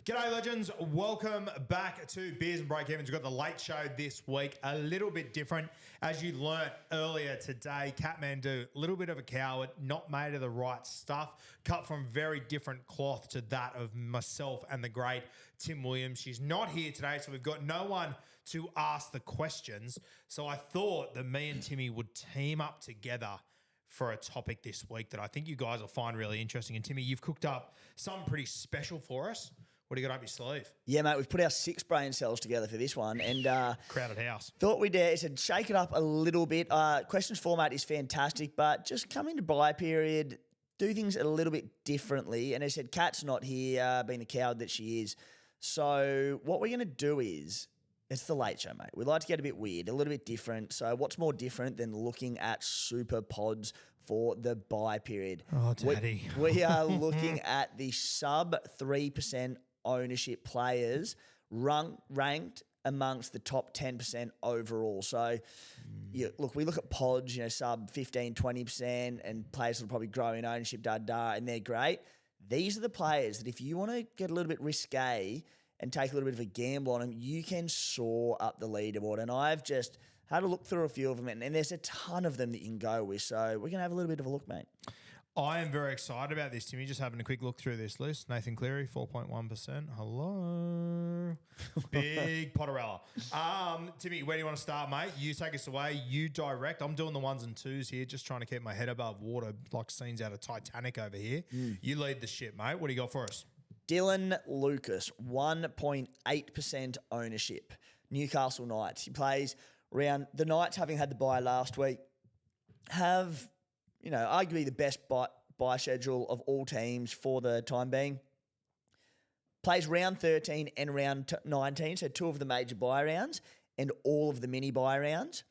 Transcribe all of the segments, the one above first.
G'day, legends. Welcome back to Beers and Break-Evens. We've got the late show this week, a little bit different. As you learnt earlier today, Kathmandu, a little bit of a coward, not made of the right stuff, cut from very different cloth to that of myself and the great Tim Williams. She's not here today, so we've got no one to ask the questions. So I thought that me and Timmy would team up together for a topic this week that I think you guys will find really interesting. And Timmy, you've cooked up something pretty special for us. What do you got up your sleeve? Yeah, mate, we've put our 6 brain cells together for this one. And crowded house. Thought we'd said shake it up a little bit. Questions format is fantastic, but just coming to buy period, do things a little bit differently. And as I said, Kat's not here, being the coward that she is. So what we're going to do is, it's the late show, mate. We like to get a bit weird, a little bit different. So what's more different than looking at super pods for the buy period? Oh, daddy. We are looking at the sub 3% ownership players ranked amongst the top 10% overall. So, look, we look at pods, sub 15, 20%, and players that will probably grow in ownership, and they're great. These are the players that if you want to get a little bit risque and take a little bit of a gamble on them, you can soar up the leaderboard. And I've just had a look through a few of them, and there's a ton of them that you can go with. So we're going to have a little bit of a look, mate. I am very excited about this, Timmy. Just having a quick look through this list. Nathan Cleary, 4.1%. Hello. Big Potterella. Timmy, where do you want to start, mate? You take us away. You direct. I'm doing the 1s and 2s here, just trying to keep my head above water, like scenes out of Titanic over here. You lead the ship, mate. What do you got for us? Dylan Lucas, 1.8% ownership. Newcastle Knights. He plays around the Knights, having had the bye last week, have, arguably the best bye schedule of all teams for the time being. Plays round 13 and round 19, so 2 of the major bye rounds and all of the mini bye rounds.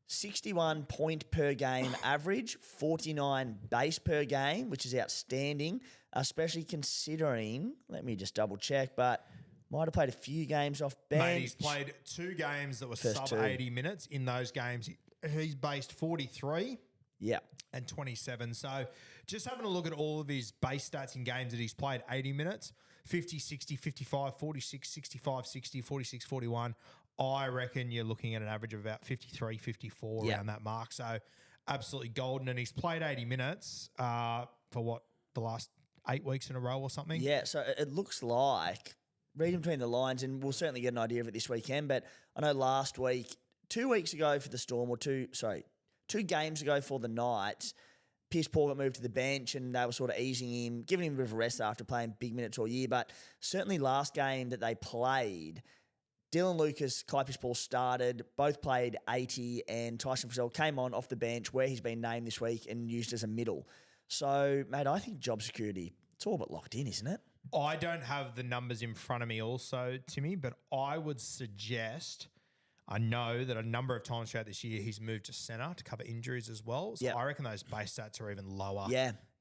61 point per game average, 49 base per game, which is outstanding, especially considering, let me just double check, but might have played a few games off bench. Mate, he's played 2 games that were sub 80 minutes. In those games, he's based 43. Yeah. And 27. So just having a look at all of his base stats in games that he's played 80 minutes, 50, 60, 55, 46, 65, 60, 46, 41. I reckon you're looking at an average of about 53, 54 around that mark. So absolutely golden. And he's played 80 minutes for the last 8 weeks in a row or something? Yeah, so it looks like, reading between the lines, and we'll certainly get an idea of it this weekend, but I know last week, 2 weeks ago for the Storm, 2 games ago for the Knights, Pierce Paul got moved to the bench and they were sort of easing him, giving him a bit of a rest after playing big minutes all year. But certainly last game that they played, Dylan Lucas, Pierce Paul started, both played 80, and Tyson Frizzell came on off the bench where he's been named this week and used as a middle. So, mate, I think job security, it's all but locked in, isn't it? I don't have the numbers in front of me also, Timmy, but I would suggest... I know that a number of times throughout this year he's moved to centre to cover injuries as well. So I reckon those base stats are even lower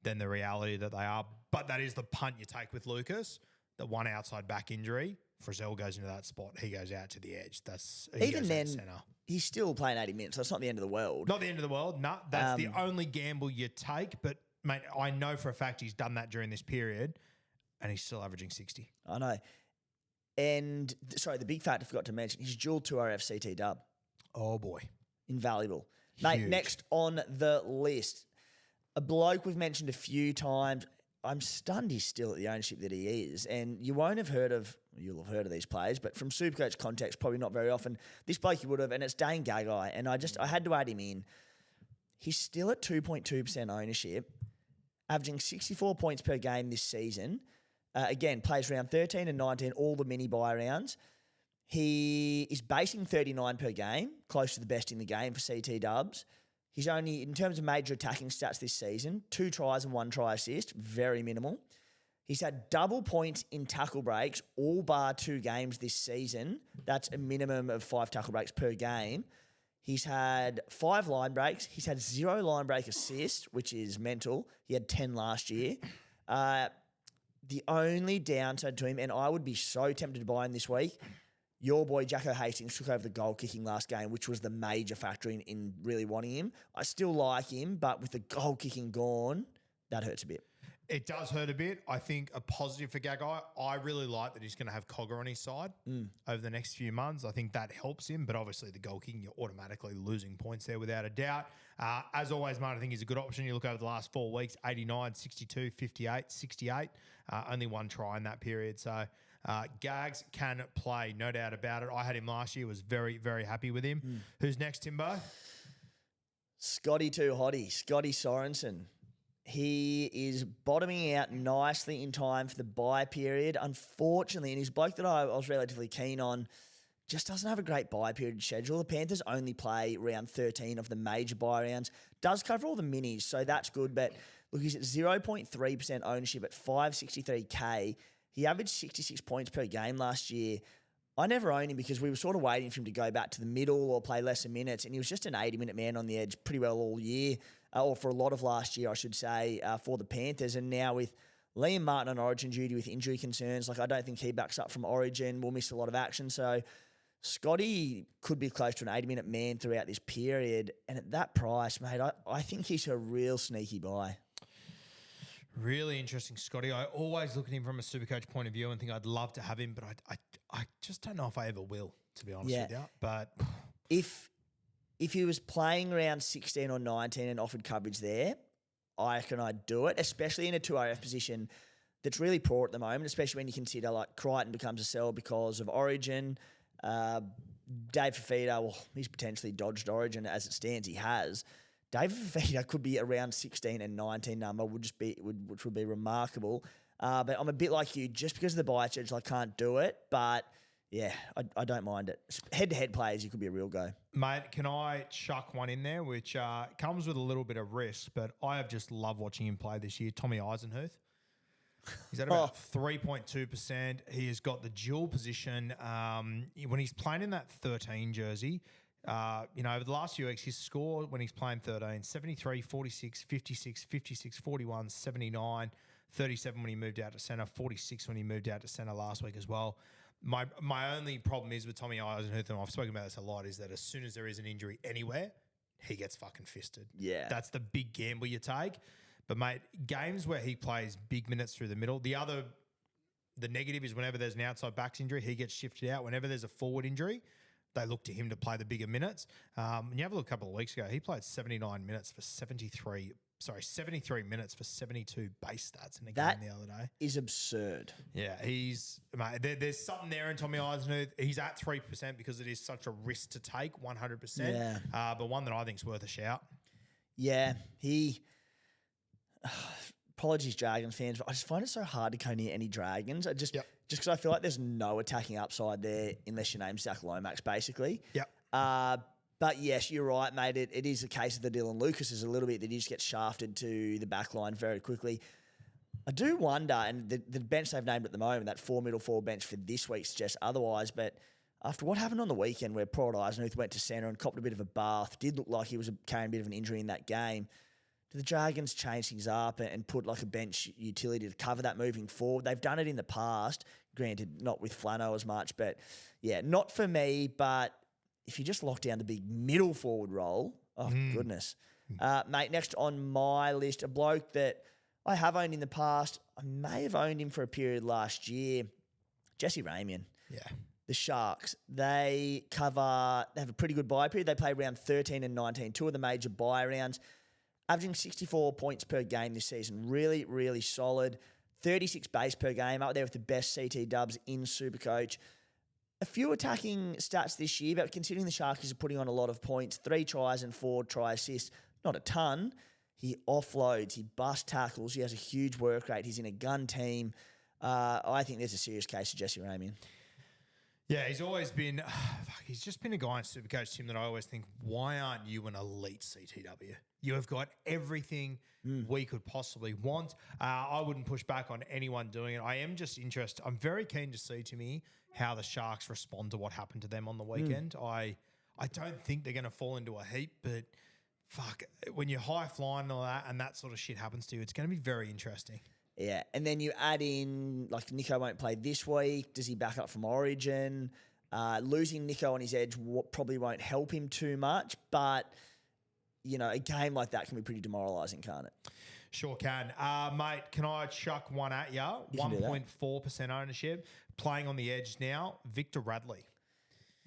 than the reality that they are. But that is the punt you take with Lucas. The one outside back injury, Frizzell goes into that spot. He goes out to the edge. Even then, he's still playing 80 minutes. So it's not the end of the world. Not the end of the world. No, that's the only gamble you take. But, mate, I know for a fact he's done that during this period and he's still averaging 60. I know. And, sorry, the big fact I forgot to mention, he's dual 2RF CT dub. Oh, boy. Invaluable. Mate, next on the list, a bloke we've mentioned a few times. I'm stunned he's still at the ownership that he is. And you'll have heard of these players, but from Supercoach context, probably not very often. This bloke you would have, and it's Dane Gagai. And I had to add him in. He's still at 2.2% ownership, averaging 64 points per game this season. Again, plays round 13 and 19, all the mini buy rounds. He is basing 39 per game, close to the best in the game for CT dubs. He's only, in terms of major attacking stats this season, 2 tries and 1 try assist, very minimal. He's had double points in tackle breaks, all bar 2 games this season. That's a minimum of 5 tackle breaks per game. He's had 5 line breaks. He's had 0 line break assists, which is mental. He had 10 last year. The only downside to him, and I would be so tempted to buy him this week, your boy Jacko Hastings took over the goal kicking last game, which was the major factor in really wanting him. I still like him, but with the goal kicking gone, that hurts a bit. It does hurt a bit. I think a positive for Gagai, I really like that he's going to have Cogger on his side over the next few months. I think that helps him, but obviously the goal kicking, you're automatically losing points there without a doubt. As always, mate, I think he's a good option. You look over the last 4 weeks, 89, 62, 58, 68, only one try in that period. So Gags can play, no doubt about it. I had him last year, was very, very happy with him. Who's next, Timbo? Scotty too hottie, Scotty Sorensen. He is bottoming out nicely in time for the bye period. Unfortunately, and he's a bloke that I was relatively keen on, just doesn't have a great bye period schedule. The Panthers only play round 13 of the major bye rounds. Does cover all the minis, so that's good. But look, he's at 0.3% ownership at 563K. He averaged 66 points per game last year. I never owned him because we were sort of waiting for him to go back to the middle or play lesser minutes, and he was just an 80-minute man on the edge pretty well all year, or for a lot of last year, I should say, for the Panthers. And now with Liam Martin on Origin duty with injury concerns, like I don't think he backs up from Origin. We'll miss a lot of action. So Scotty could be close to an 80-minute man throughout this period. And at that price, mate, I think he's a real sneaky buy. Really interesting, Scotty. I always look at him from a Supercoach point of view and think I'd love to have him, but I just don't know if I ever will, to be honest with you. But if he was playing around 16 or 19 and offered coverage there, I reckon I'd do it, especially in a 2RF position that's really poor at the moment, especially when you consider like Crichton becomes a sell because of Origin. Dave Fafita, well, he's potentially dodged Origin as it stands. He has. David Fafita could be around 16 and 19 number, which would be remarkable. But I'm a bit like you, just because of the buy schedule, I can't do it. But yeah, I don't mind it. Head-to-head players, you could be a real go. Mate, can I chuck one in there, which comes with a little bit of risk, but I have just loved watching him play this year. Tommy Eisenhuth. He's at about 3.2%. He has got the dual position. When he's playing in that 13 jersey, over the last few weeks, his score when he's playing 13, 73, 46, 56, 56, 41, 79, 37 when he moved out to centre, 46 when he moved out to centre last week as well. My only problem is with Tommy Eisenhuth, and I've spoken about this a lot, is that as soon as there is an injury anywhere, he gets fucking fisted. Yeah. That's the big gamble you take. But, mate, games where he plays big minutes through the middle, the negative is whenever there's an outside backs injury, he gets shifted out. Whenever there's a forward injury, they look to him to play the bigger minutes. And you have a look a couple of weeks ago, he played 73 minutes for 72 base stats in a game the other day. Is absurd. Yeah, there's something there in Tommy Eisenhuth. He's at 3% because it is such a risk to take, 100%. Yeah. But one that I think is worth a shout. Yeah, apologies, Dragons fans, but I just find it so hard to go near any Dragons. Just because I feel like there's no attacking upside there unless your name's Zach Lomax, basically. Yep. But yes, you're right, mate. It is a case of the Dylan Lucas is a little bit that he just gets shafted to the back line very quickly. I do wonder, and the bench they've named at the moment, that 4 middle forward bench for this week suggests otherwise, but after what happened on the weekend where Port Eisenhuth went to centre and copped a bit of a bath, did look like he was carrying a bit of an injury in that game. Do the Dragons change things up and put like a bench utility to cover that moving forward? They've done it in the past, granted not with Flano as much, but yeah, not for me. But if you just lock down the big middle forward role, goodness. Mate, next on my list, a bloke that I have owned in the past. I may have owned him for a period last year. Jesse Ramian. Yeah. The Sharks, they have a pretty good bye period. They play round 13 and 19, two of the major bye rounds, averaging 64 points per game this season. Really, really solid. 36 base per game, up there with the best CT dubs in Supercoach. A few attacking stats this year, but considering the Sharkies are putting on a lot of points, 3 tries and 4 try assists, not a ton. He offloads, he bust tackles, he has a huge work rate, he's in a gun team. I think there's a serious case of Jesse Ramian. Yeah, he's always been, he's just been a guy in Supercoach, Tim, that I always think, why aren't you an elite CTW? You have got everything we could possibly want. I wouldn't push back on anyone doing it. I am just interested. I'm very keen to see, to me, how the Sharks respond to what happened to them on the weekend. I don't think they're going to fall into a heap, but fuck, when you're high flying and all that and that sort of shit happens to you, it's going to be very interesting. Yeah, and then you add in, like, Nico won't play this week. Does he back up from Origin? Losing Nico on his edge probably won't help him too much, but, you know, a game like that can be pretty demoralising, can't it? Sure can. Mate, can I chuck one at you? You can do that. 1.4% ownership. Playing on the edge now, Victor Radley.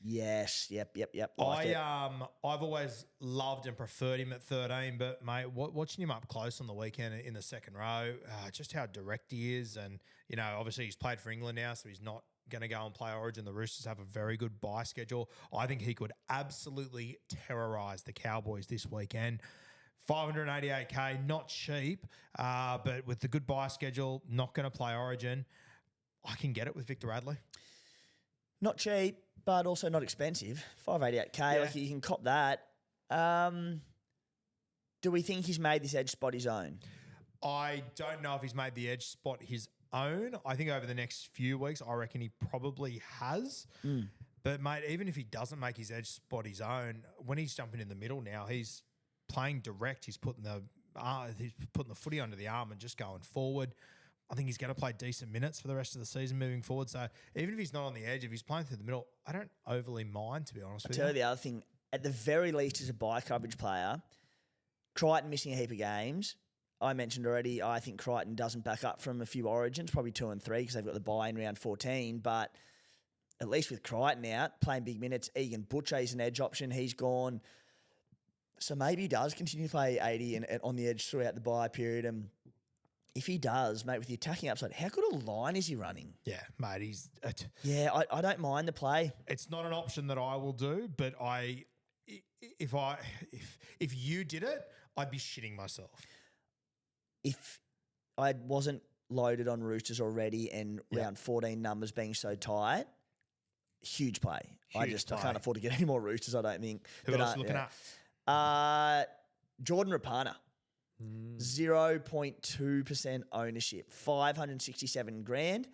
Yes. Yep. I've always loved and preferred him at 13, but mate, watching him up close on the weekend in the second row, just how direct he is, and obviously he's played for England now, so he's not going to go and play Origin. The Roosters have a very good bye schedule. I think he could absolutely terrorise the Cowboys this weekend. 588k, not cheap, but with the good bye schedule, not going to play Origin. I can get it with Victor Radley. Not cheap, but also not expensive. 588k, like you can cop that. Do we think he's made this edge spot his own? I don't know if he's made the edge spot his own. I think over the next few weeks, I reckon he probably has. But mate, even if he doesn't make his edge spot his own, when he's jumping in the middle now, he's playing direct. He's putting the footy under the arm and just going forward. I think he's going to play decent minutes for the rest of the season moving forward. So even if he's not on the edge, if he's playing through the middle, I don't overly mind, to be honest with you. I'll tell you the other thing. At the very least, as a bye coverage player, Crichton missing a heap of games. I mentioned already, I think Crichton doesn't back up from a few Origins, probably 2 and 3 because they've got the bye in round 14. But at least with Crichton out, playing big minutes, Egan Butcher is an edge option. He's gone. So maybe he does continue to play 80 and on the edge throughout the bye period. And if he does, mate, with the attacking upside, how good a line is he running? Yeah, mate, he's... Yeah, I don't mind the play. It's not an option that I will do, but if you did it, I'd be shitting myself. If I wasn't loaded on Roosters already and round 14 numbers being so tight, huge play. I can't afford to get any more Roosters, I don't think. Who else looking at? Jordan Rapana. 0.2% ownership, 567 grand.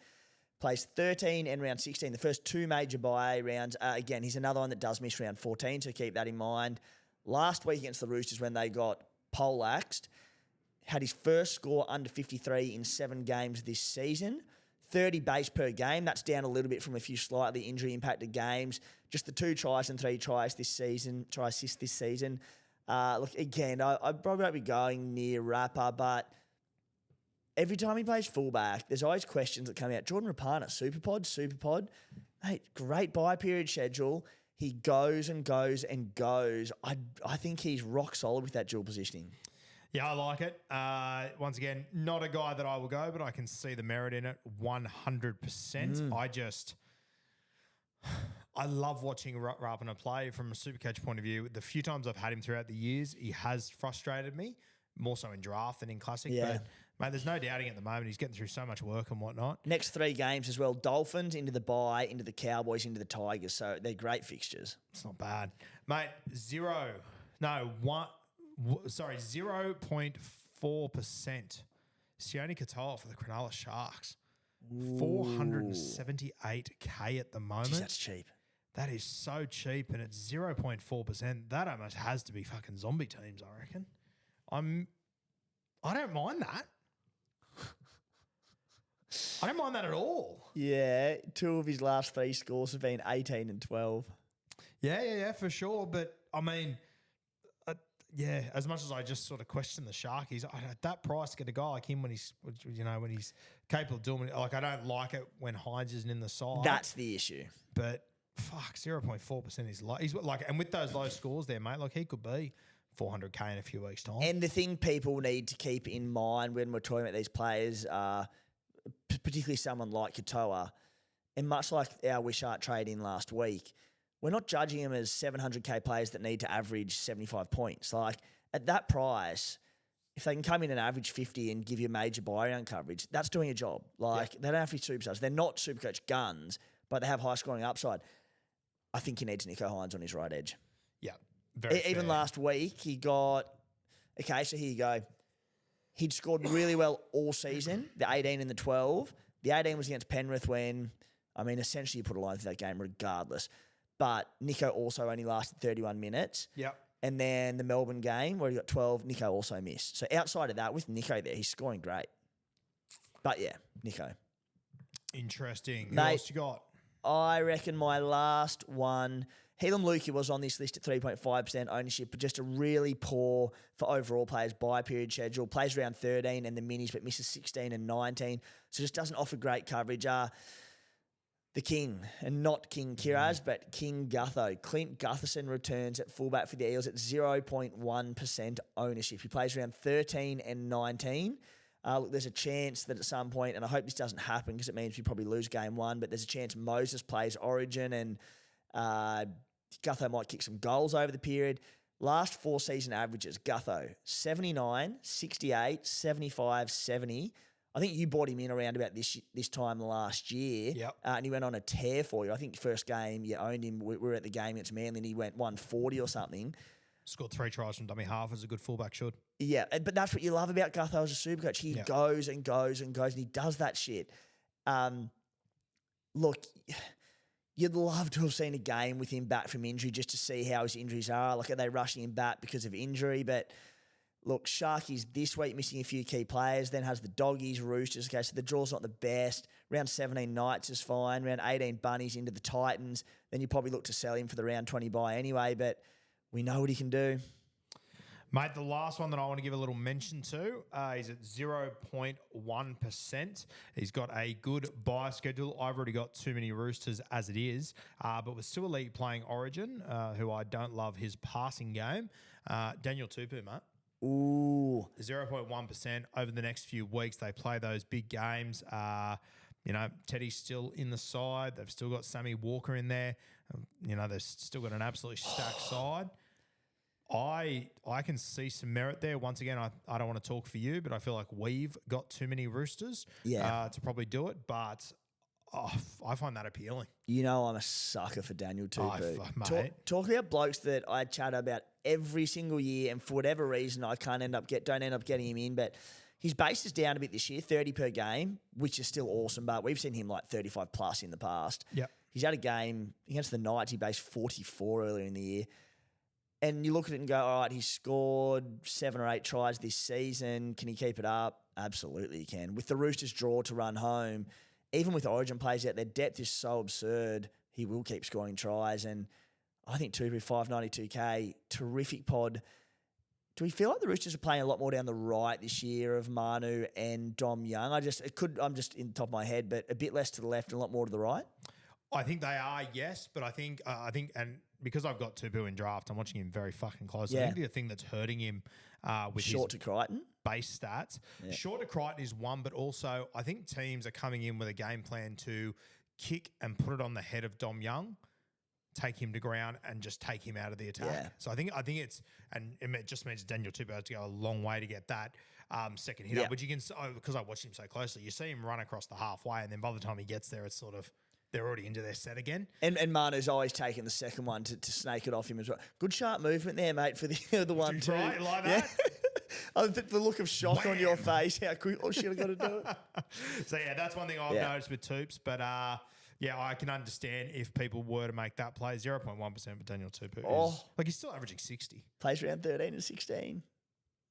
Plays 13 and round 16, the first 2 major bye rounds. Again, he's another one that does miss round 14, so keep that in mind. Last week against the Roosters when they got poleaxed, had his first score under 53 in 7 games this season. 30 base per game. That's down a little bit from a few slightly injury-impacted games. Just the 2 tries and 3 try assists this season. Look, again, I probably won't be going near Rapper, but every time he plays fullback, there's always questions that come out. Jordan Rapana, Superpod. Mate, great bye period schedule. He goes and goes and goes. I think he's rock solid with that dual positioning. Yeah, I like it. Once again, not a guy that I will go, but I can see the merit in it 100%. I love watching Rapana play from a Supercoach point of view. The few times I've had him throughout the years, he has frustrated me, more so in draft than in classic. Yeah. But, mate, there's no doubting at the moment he's getting through so much work and whatnot. Next 3 games as well. Dolphins into the bye, into the Cowboys, into the Tigers. So they're great fixtures. It's not bad. Mate, 0.4%. Sione Katoa for the Cronulla Sharks. 478k at the moment. Jeez, that's cheap. That is so cheap, and it's 0.4%. That almost has to be fucking zombie teams, I reckon. I don't mind that. I don't mind that at all. Yeah, 2 of his last 3 scores have been 18 and 12. Yeah, for sure. But, I mean, as much as I just sort of question the Sharkies, at that price, get a guy like him when he's capable of doing it. Like, I don't like it when Hines isn't in the side. That's the issue. But, fuck, 0.4% is low. He's like, and with those low scores there, mate, like he could be 400k in a few weeks' time. And the thing people need to keep in mind when we're talking about these players, particularly someone like Katoa, and much like our Wishart trade in last week, we're not judging them as 700k players that need to average 75 points. Like, at that price, if they can come in and average 50 and give you major buy round coverage, that's doing a job. Like, they don't have to be superstars. They're not Supercoach guns, but they have high scoring upside. I think he needs Nicho Hines on his right edge. Yeah, very Even fair. last week, he got... Okay, so here you go. He'd scored really well all season, the 18 and the 12. The 18 was against Penrith when, essentially you put a line through that game regardless. But Nicho also only lasted 31 minutes. Yep. And then the Melbourne game where he got 12, Nicho also missed. So outside of that, with Nicho there, he's scoring great. But yeah, Nicho. Interesting. Who Mate, else you got? I reckon my last one, Helam Lukey was on this list at 3.5% ownership, but just a really poor for overall players by period schedule. Plays around 13 and the minis, but misses 16 and 19. So just doesn't offer great coverage. The King, and not King Kiraz, but King Gutho. Clint Gutherson returns at fullback for the Eels at 0.1% ownership. He plays around 13 and 19. Look, there's a chance that at some point, and I hope this doesn't happen because it means we probably lose game one, but there's a chance Moses plays Origin and Gutho might kick some goals over the period. Last 4 season averages, Gutho, 79, 68, 75, 70. I think you bought him in around about this time last year. Yep. And he went on a tear for you. I think first game you owned him, we were at the game against Manly and he went 140 or something. Scored 3 tries from dummy half as a good fullback should. Yeah, but that's what you love about Gutho as a super coach. He goes and goes and goes and he does that shit. Look, you'd love to have seen a game with him back from injury just to see how his injuries are. Like, are they rushing him back because of injury? But look, Sharkies this week missing a few key players, then has the Doggies, Roosters. Okay, so the draw's not the best. Round 17 Knights is fine. Round 18 Bunnies into the Titans. Then you probably look to sell him for the round 20 buy anyway, but we know what he can do. Mate, the last one that I want to give a little mention to is at 0.1%. He's got a good buy schedule. I've already got too many Roosters as it is, but with Suaalii playing Origin, who I don't love his passing game, Daniel Tupou, mate. Ooh. 0.1% over the next few weeks. They play those big games. Teddy's still in the side. They've still got Sammy Walker in there. They've still got an absolutely stacked side. I can see some merit there. Once again, I don't want to talk for you, but I feel like we've got too many Roosters to probably do it. But I find that appealing. You know I'm a sucker for Daniel Tupou. Mate. Talk about blokes that I chat about every single year, and for whatever reason I don't end up getting him in. But his base is down a bit this year, 30 per game, which is still awesome. But we've seen him like 35 plus in the past. Yep. He's had a game against the Knights. He based 44 earlier in the year. And you look at it and go, all right, he's scored 7 or 8 tries this season. Can he keep it up? Absolutely he can. With the Roosters draw to run home, even with Origin players out, their depth is so absurd, he will keep scoring tries. And I think Tupou, 592K, terrific pod. Do we feel like the Roosters are playing a lot more down the right this year of Manu and Dom Young? I'm just in the top of my head, but a bit less to the left and a lot more to the right? I think they are, yes, but I think, and because I've got Tupou in draft, I'm watching him very fucking closely. I think the thing that's hurting him with short his to Crichton base stats, short to Crichton is one, but also I think teams are coming in with a game plan to kick and put it on the head of Dom Young, take him to ground and just take him out of the attack. Yeah. So I think it's, and it just means Daniel Tupou has to go a long way to get that second hit up, which you can, because I watched him so closely, you see him run across the halfway and then by the time he gets there, it's sort of, they're already into their set again. And Manu's always taking the second one to snake it off him as well. Good sharp movement there, mate, for the 1-2. Right, like that? The look of shock on your face, how quick should have got to do it. So, that's one thing I've noticed with Tupes. But, I can understand if people were to make that play. 0.1% for Daniel Tupou. He's still averaging 60. Plays around 13 and 16.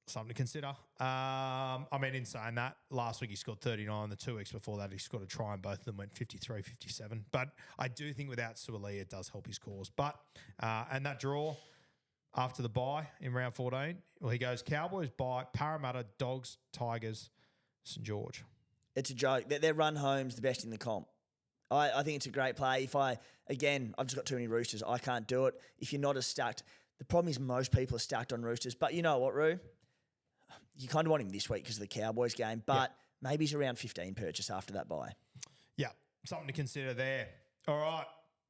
Something to consider. In saying that, last week he scored 39. The 2 weeks before that, he scored a try and both of them went 53, 57. But I do think without Suaalii, it does help his cause. But, and that draw after the bye in round 14, he goes Cowboys, bye, Parramatta, Dogs, Tigers, St. George. It's a joke. Their run home's the best in the comp. I think it's a great play. I've just got too many Roosters. I can't do it. If you're not as stacked, the problem is most people are stacked on Roosters. But you know what, Roo? You kind of want him this week because of the Cowboys game, but maybe he's around 15 purchase after that bye. Yeah, something to consider there. All right,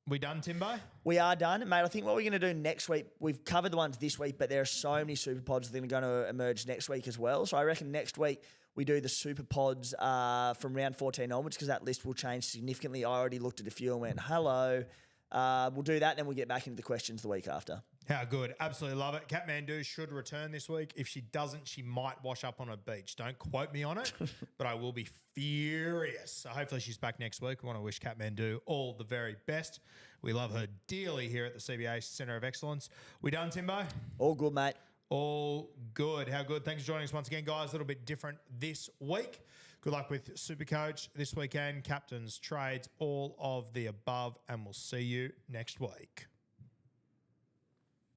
we done, Timbo? We are done, mate. I think what we're going to do next week, we've covered the ones this week, but there are so many super pods that are going to emerge next week as well. So I reckon next week we do the super pods from round 14 onwards because that list will change significantly. I already looked at a few and went, hello. We'll do that, and then we'll get back into the questions the week after. How good. Absolutely love it. Kathmandu should return this week. If she doesn't, she might wash up on a beach. Don't quote me on it, but I will be furious. So hopefully she's back next week. We want to wish Kathmandu all the very best. We love her dearly here at the CBA Centre of Excellence. We done, Timbo? All good, mate. All good. How good. Thanks for joining us once again, guys. A little bit different this week. Good luck with Supercoach this weekend. Captains, trades, all of the above, and we'll see you next week.